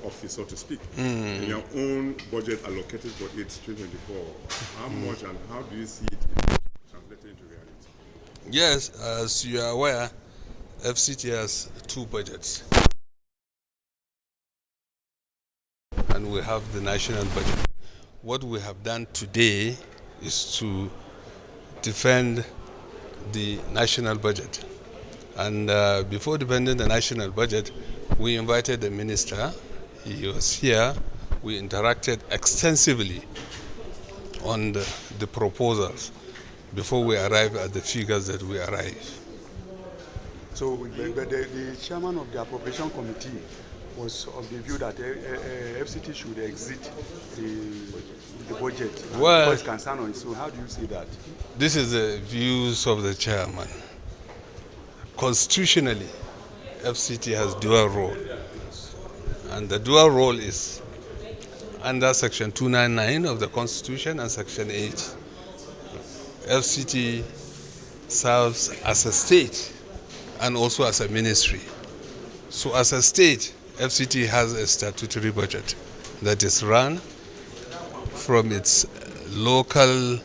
office, so to speak, and your own budget allocated for it 2024, how much and how do you see it translated into reality? Yes, as you are aware, FCT has two budgets. And we have the national budget. What we have done today is to defend the national budget. And before defending the national budget, we invited the minister. He was here. We interacted extensively on the proposals before we arrive at the figures that we arrive. So the chairman of the Appropriation Committee was of the view that FCT should exit the budget. Well, because concern on it. So how do you see that? This is the views of the chairman. Constitutionally, FCT has dual role. And the dual role is under Section 299 of the Constitution and Section 8. FCT serves as a state and also as a ministry. So as a state, FCT has a statutory budget that is run from its local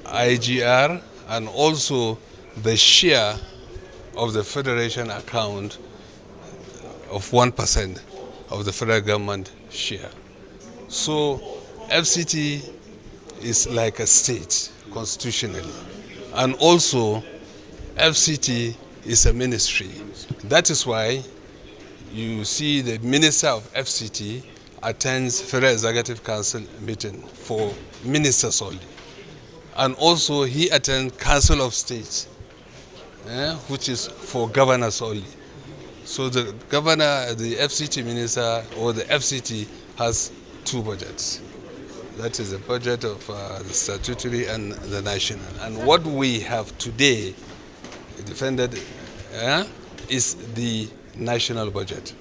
IGR and also the share of the federation account of 1% of the federal government share. So FCT is like a state constitutionally, and also FCT is a ministry. That is why you see the minister of FCT attends Federal Executive Council meeting for ministers only. And also he attends Council of State, which is for governors only. So the governor, the FCT minister or the FCT has two budgets. That is the budget of the statutory and the national. And what we have today defended is the national budget.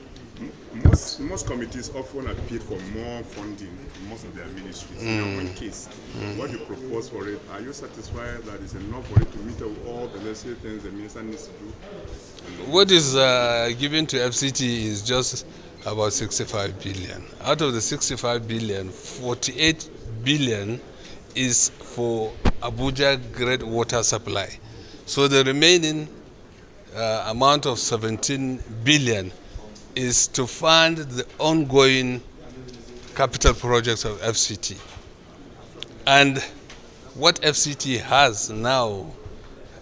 Most committees often appeal for more funding in most of their ministries. In your own case, what you propose for it, are you satisfied that it's enough for it to meet up all the necessary things the minister needs to do? What is given to FCT is just about 65 billion. Out of the 65 billion, 48 billion is for Abuja Great Water Supply. So the remaining amount of 17 billion is to fund the ongoing capital projects of FCT. And what FCT has now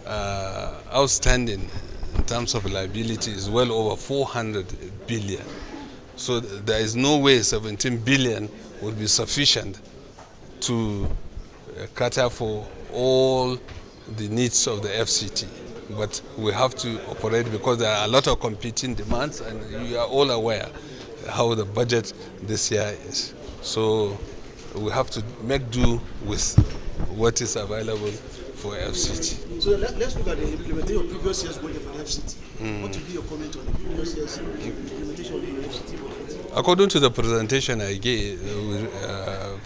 outstanding in terms of liability is well over 400 billion. So there is no way 17 billion would be sufficient to cater for all the needs of the FCT. But we have to operate because there are a lot of competing demands, and you are all aware how the budget this year is. So we have to make do with what is available for FCT. So let's look at the implementation of previous year's budget for the FCT. What would be your comment on the previous year's implementation of the FCT budget? According to the presentation I gave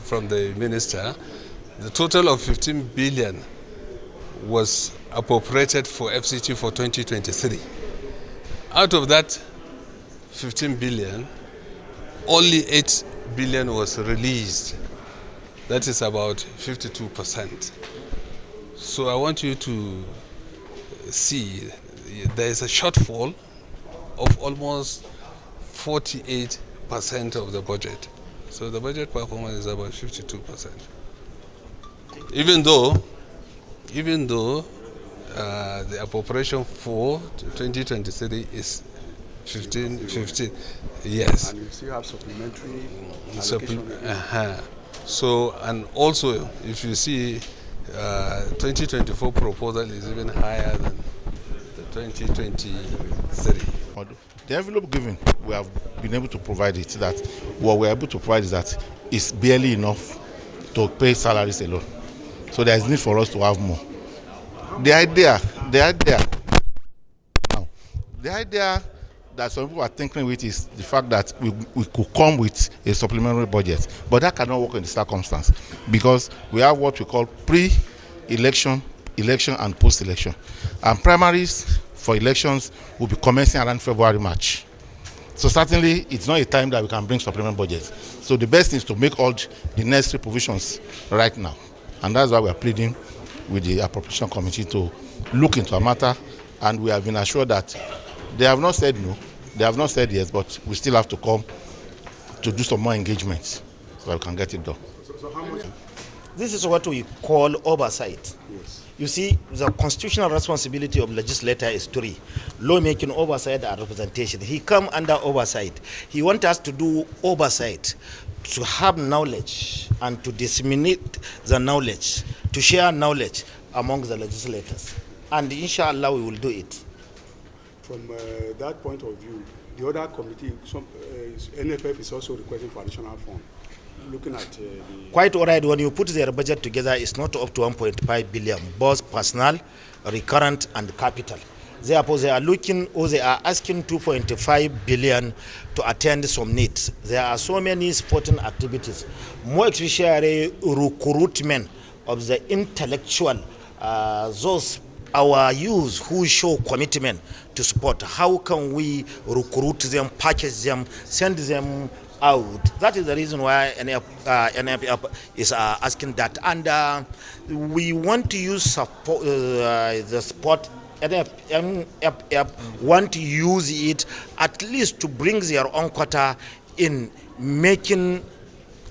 from the minister, the total of 15 billion was appropriated for FCT for 2023. Out of that 15 billion, only 8 billion was released. That is about 52%. So I want you to see there is a shortfall of almost 48% of the budget. So the budget performance is about 52%. Even though the appropriation for 2023 is 15, yes. And you still have supplementary allocation. So, and also, if you see, 2024 proposal is even higher than the 2023. The envelope given, we have been able to provide it. That what we're able to provide is that it's barely enough to pay salaries alone. So there is need for us to have more. The idea that some people are thinking with is the fact that we could come with a supplementary budget, but that cannot work in the circumstance because we have what we call pre-election, election, and post-election. And primaries for elections will be commencing around February, March. So certainly, it's not a time that we can bring supplement budgets. So the best is to make all the necessary provisions right now. And that's why we are pleading with the Appropriation Committee to look into a matter. And we have been assured that they have not said no, they have not said yes, but we still have to come to do some more engagements so we can get it done. So how much? This is what we call oversight. Yes. You see, the constitutional responsibility of legislator is three: lawmaking, oversight, and representation. He come under oversight. He wants us to do oversight, to have knowledge and to disseminate the knowledge, to share knowledge among the legislators. And inshallah, we will do it. From that point of view, the other committee, NFF is also requesting for additional funds. Looking at the... Quite all right. When you put their budget together, it's not up to 1.5 billion, both personal, recurrent, and capital. Therefore, they are looking, or they are asking 2.5 billion to attend some needs. There are so many sporting activities, more especially recruitment of the intellectual, those our youth who show commitment to sport. How can we recruit them, package them, send them out? That is the reason why NFF is asking that. And we want to use support, the sport. NFF want to use it at least to bring their own quota in making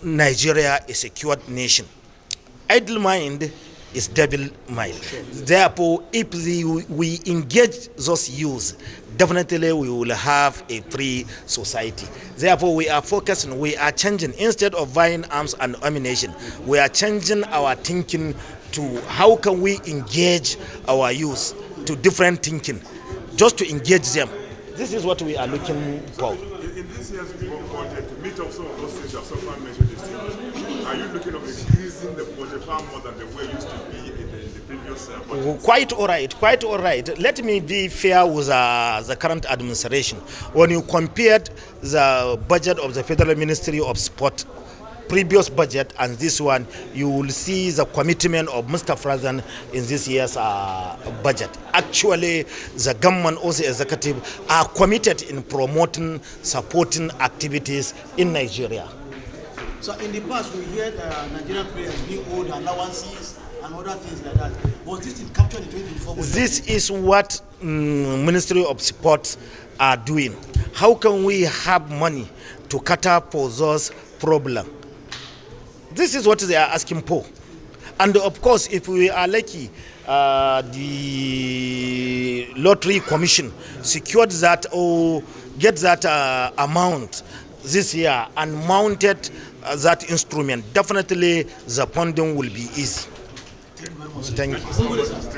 Nigeria a secured nation. Idle mind is devil mind. Therefore, if we engage those youths, definitely we will have a free society. Therefore, we are focusing, we are changing. Instead of buying arms and ammunition, we are changing our thinking to how can we engage our youth to different thinking, just to engage them. This is what we are looking for. In this year's budget, to meet up some of those things that someone mentioned this year, are you looking at increasing the budget far more than the way it used to be in the previous budget? Quite all right, quite all right. Let me be fair with the current administration. When you compared the budget of the Federal Ministry of Sport, previous budget and this one, you will see the commitment of Mr. President in this year's budget. Actually, the government, also executive, are committed in promoting, supporting activities in Nigeria. So in the past, we heard Nigerian players being owed allowances and other things like that. Was this captured in 2024? This is what Ministry of Sport are doing. How can we have money to cater for those problems? This is what they are asking for. And of course, if we are lucky, the Lottery Commission secured that or get that amount this year and mounted that instrument, definitely the funding will be easy. Thank you.